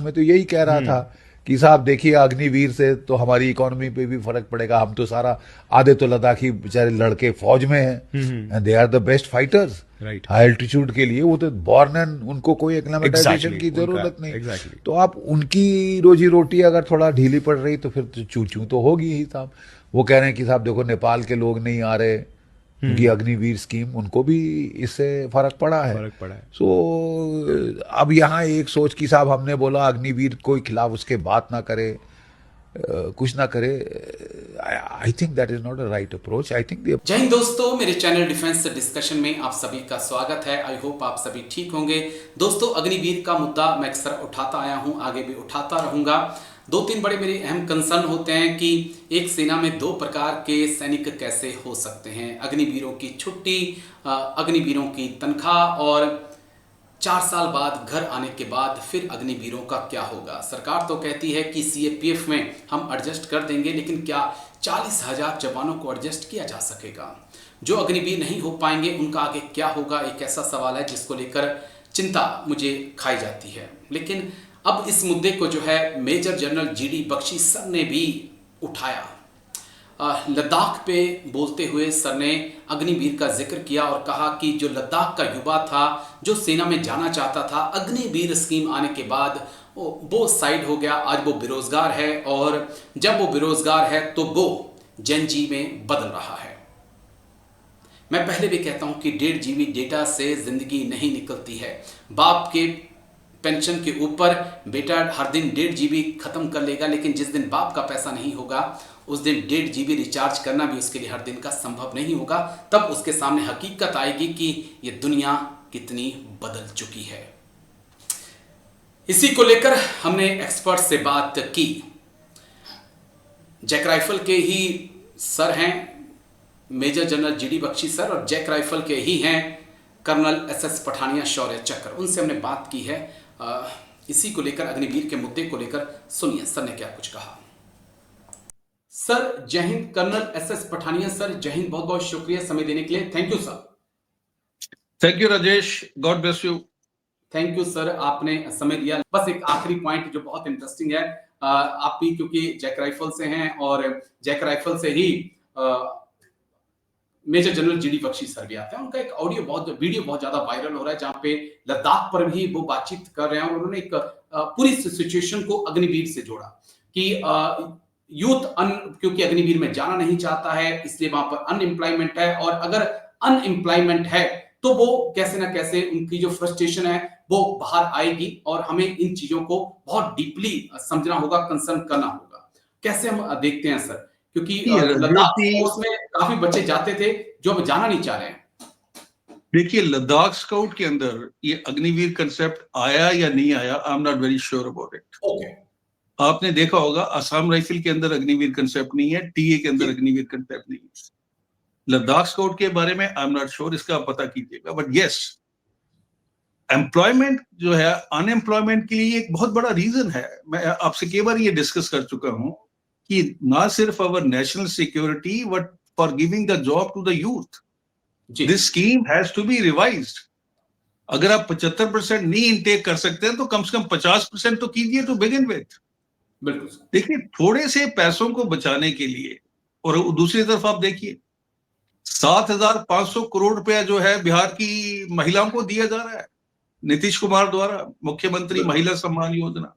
मैं तो यही कह रहा था कि साहब देखिए अग्निवीर से तो हमारी इकोनॉमी पे भी फर्क पड़ेगा। हम तो सारा आधे तो लद्दाखी बेचारे लड़के फौज में हैं and they are the best fighters. Right. High altitude के लिए वो तो बॉर्न एंड उनको कोई एक्लेमेटाइजेशन एग्जैक्टली की उनका जरूरत नहीं। एग्जैक्टली। तो आप उनकी रोजी रोटी अगर थोड़ा ढीली पड़ रही तो फिर तो चू चू तो होगी ही साहब। वो कह रहे हैं कि साहब देखो नेपाल के लोग नहीं आ रहे क्योंकि अग्निवीर स्कीम उनको भी इससे फर्क पड़ा है। फर्क पड़ा है। सो अब यहाँ एक सोच की साहब हमने बोला अग्निवीर कोई खिलाफ उसके बात ना करे, कुछ ना करे। I think that is not a right approach. I think जय हिंद दोस्तों, मेरे चैनल डिफेंस डिस्कशन में आप सभी का स्वागत है। आई होप आप सभी ठीक होंगे। दोस्तों, अग्निवीर का मुद्दा मैं अक्सर उठाता आया हूं, आगे भी उठाता रहूंगा। दो तीन बड़े मेरे अहम कंसर्न होते हैं कि एक सेना में दो प्रकार के सैनिक कैसे हो सकते हैं। अग्निवीरों की छुट्टी, अग्निवीरों की तनख्वाह और 4 साल बाद घर आने के बाद फिर अग्निवीरों का क्या होगा। सरकार तो कहती है कि सीएपीएफ में हम एडजस्ट कर देंगे, लेकिन क्या 40,000 जवानों को एडजस्ट किया जा सकेगा? जो अग्निवीर नहीं हो पाएंगे उनका आगे क्या होगा, एक ऐसा सवाल है जिसको लेकर चिंता मुझे खाई जाती है। लेकिन अब इस मुद्दे को जो है major general GD Bakshi sir ने भी उठाया। लद्दाख पे बोलते हुए सर ने अग्निवीर का जिक्र किया और कहा कि जो लद्दाख का युवा था, जो सेना में जाना चाहता था, अग्निवीर स्कीम आने के बाद वो साइड हो गया। आज वो बेरोजगार है और जब वो बेरोजगार है तो वो जेन-जी में बदल रहा है। मैं पहले भी कहता हूं कि 1.5 GB डेटा से जिंदगी नहीं निकलती है। बाप के पेंशन के ऊपर बेटा हर दिन 1.5 GB खत्म कर लेगा, लेकिन जिस दिन बाप का पैसा नहीं होगा उस दिन 1.5 GB रिचार्ज करना भी उसके लिए हर दिन का संभव नहीं होगा। तब उसके सामने हकीकत आएगी कि ये दुनिया कितनी बदल चुकी है। इसी को लेकर हमने एक्सपर्ट से बात की। जैक राइफल के ही सर हैं major general GD Bakshi sir, और जैक राइफल के ही हैं कर्नल एसएस पठानिया शौर्य चक्र। उनसे हमने बात की है इसी को लेकर, अग्निवीर के मुद्दे को लेकर। सुनिए सर ने क्या कुछ कहा। Sir Jai Hind. Colonel SS Pathania sir, Jai Hind. बहुत बहुत शुक्रिया समय देने के लिए। Thank you sir. Thank you Rajesh, God bless you. Thank you sir, आपने समय दिया। बस एक आखिरी पॉइंट जो बहुत इंटरेस्टिंग है, आप भी क्योंकि जैक राइफल से हैं और जैक राइफल से ही major general GD Bakshi sir भी आते हैं। उनका एक वीडियो बहुत ज्यादा वायरल हो रहा है जहां पे लद्दाख पर भी वो बातचीत कर रहे हैं और उन्होंने एक पूरी सिचुएशन को अग्निवीर से जोड़ा कि यूथ क्योंकि अग्निवीर में जाना नहीं चाहता है, इसलिए वहां पर अनएम्प्लॉयमेंट है, और अगर अनएम्प्लॉयमेंट है तो वो कैसे ना कैसे उनकी जो फ्रस्ट्रेशन है वो बाहर आएगी और हमें इन चीजों को बहुत डीपली समझना होगा, कंसर्न करना होगा। कैसे हम देखते हैं सर, क्योंकि लद्दाख फोर्स में काफी बच्चे जाते थे जो अब जाना नहीं चाह रहे हैं। देखिए, लद्दाख स्काउट के अंदर ये अग्निवीर कंसेप्ट आया या नहीं आया, I am not very sure about it. Okay. आपने देखा होगा असम राइफल के अंदर अग्निवीर कंसेप्ट नहीं है, टीए के अंदर अग्निवीर कंसेप्ट नहीं है। लद्दाख स्काउट के बारे में आई एम नॉट श्योर, इसका आप पता कीजिएगा। बट यस, एम्प्लॉयमेंट जो है, अनएम्प्लॉयमेंट के लिए एक बहुत बड़ा रीजन है। मैं आपसे कई बार ये डिस्कस कर चुका हूं कि ना सिर्फ our national security but for giving the job to the youth, this scheme has to be revised. अगर आप 75% नहीं इनटेक कर सकते हैं तो कम से कम 50% तो कीजिए टू बिगिन विथ। बिल्कुल। देखिए, थोड़े से पैसों को बचाने के लिए, और दूसरी तरफ आप देखिए 7,500 करोड़ रुपया जो है बिहार की महिलाओं को दिया जा रहा है नीतीश कुमार द्वारा, मुख्यमंत्री महिला सम्मान योजना।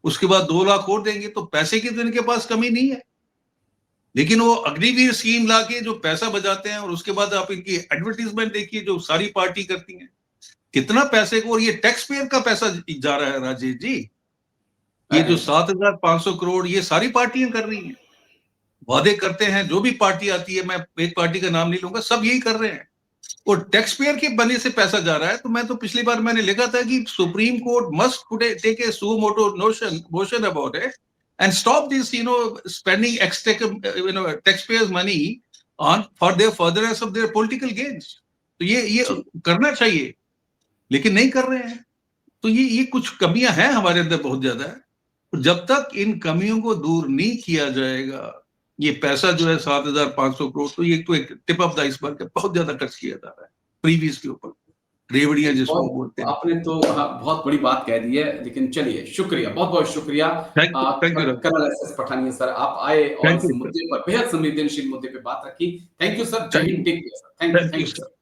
उसके बाद 2 लाख और देंगे, तो पैसे की तो इनके पास कमी नहीं है। लेकिन वो अग्निवीर स्कीम लाके जो पैसा बचाते हैं, और उसके बाद आप इनकी एडवर्टीजमेंट देखिए जो सारी पार्टी करती है, कितना पैसे को, और ये टैक्स पेयर का पैसा जा रहा है राजेश जी। ये जो 7,500 करोड़ ये सारी पार्टियां कर रही हैं, वादे करते हैं, जो भी पार्टी आती है, मैं एक पार्टी का नाम नहीं लूंगा, सब यही कर रहे हैं, और टैक्स पेयर के बने से पैसा जा रहा है। तो मैं तो पिछली बार मैंने लिखा था कि supreme court must take a suo motu motion about it and stop this spending extra taxpayers money on for their furtherance of their political gains। तो ये करना चाहिए, लेकिन नहीं कर रहे हैं। तो ये कुछ कमियां हैं हमारे अंदर बहुत ज्यादा है। तो जब तक इन कमियों को दूर नहीं किया जाएगा, ये पैसा जो है 7,500 करोड़, तो ये तो एक टिप ऑफ द आइसबर्ग है, बहुत ज्यादा खर्च किया जा रहा है प्रीवियस के ऊपर। रेवड़िया जिसको बहुत बोलते हैं। आपने तो बहुत बड़ी बात कह दी है, लेकिन चलिए शुक्रिया, बहुत बहुत शुक्रिया thank you colonel S Pathania sir, आप आए और थैंक इस यू मुद्दे पर, बेहद संवेदनशील मुद्दे पे बात रखी। Thank you sir, Jai Hind, take care sir, thank you sir.